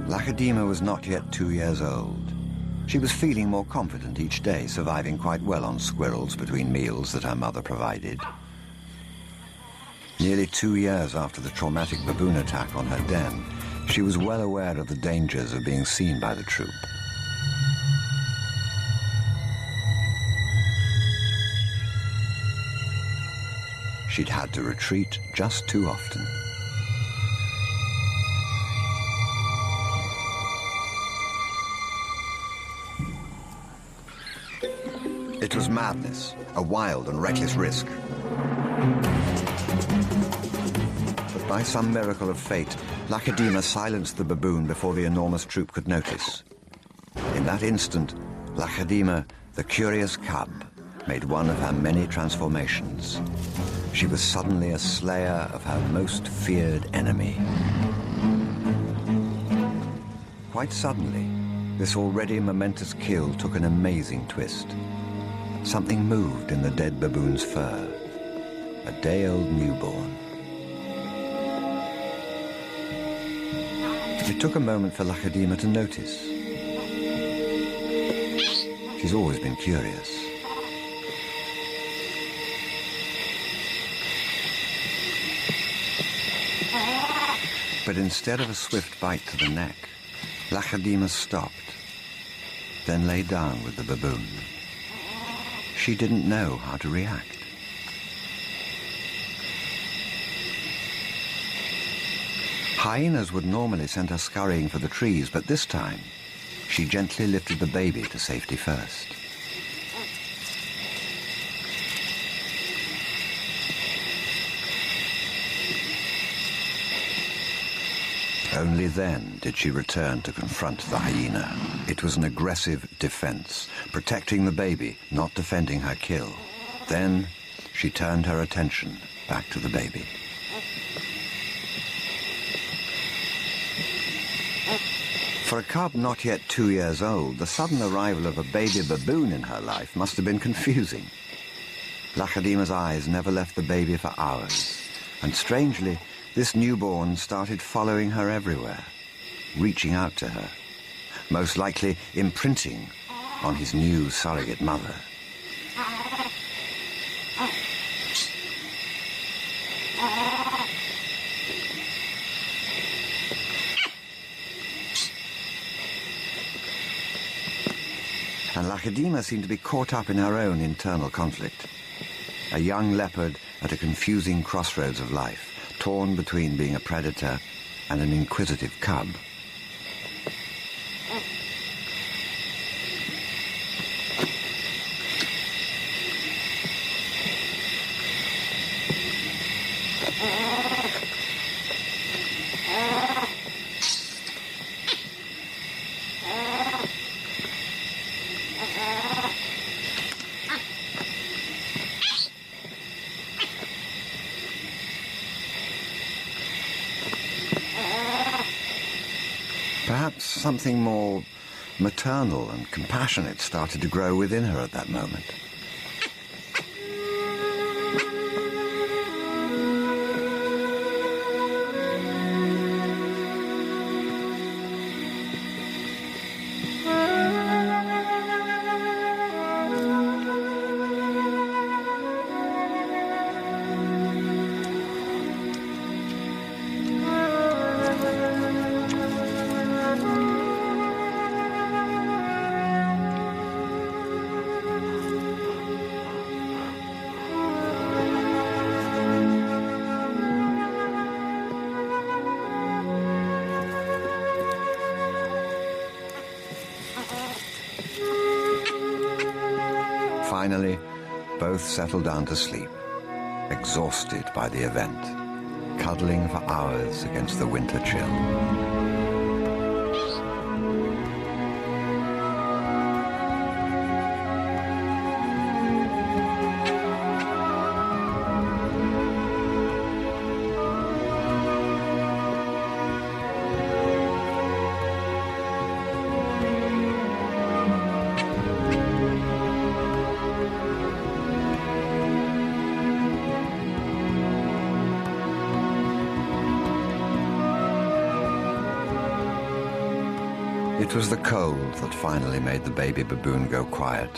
Lakedima was not yet 2 years old. She was feeling more confident each day, surviving quite well on squirrels between meals that her mother provided. Nearly 2 years after the traumatic baboon attack on her den, she was well aware of the dangers of being seen by the troop. She'd had to retreat just too often. It was madness, a wild and reckless risk. But by some miracle of fate, Lakedima silenced the baboon before the enormous troop could notice. In that instant, Lakedima, the curious cub, made one of her many transformations. She was suddenly a slayer of her most feared enemy. Quite suddenly, this already momentous kill took an amazing twist. Something moved in the dead baboon's fur. A day-old newborn. It took a moment for Lakedima to notice. She's always been curious. But instead of a swift bite to the neck, Lakedima stopped, then lay down with the baboon. She didn't know how to react. Hyenas would normally send her scurrying for the trees, but this time, she gently lifted the baby to safety first. Only then did she return to confront the hyena. It was an aggressive defense, protecting the baby, not defending her kill. Then she turned her attention back to the baby. For a cub not yet 2 years old, the sudden arrival of a baby baboon in her life must have been confusing. Lakedima's eyes never left the baby for hours, and strangely, this newborn started following her everywhere, reaching out to her, most likely imprinting on his new surrogate mother. And Lakedima seemed to be caught up in her own internal conflict. A young leopard at a confusing crossroads of life, torn between being a predator and an inquisitive cub. Perhaps something more maternal and compassionate started to grow within her at that moment. Finally, both settled down to sleep, exhausted by the event, cuddling for hours against the winter chill. It was the cold that finally made the baby baboon go quiet.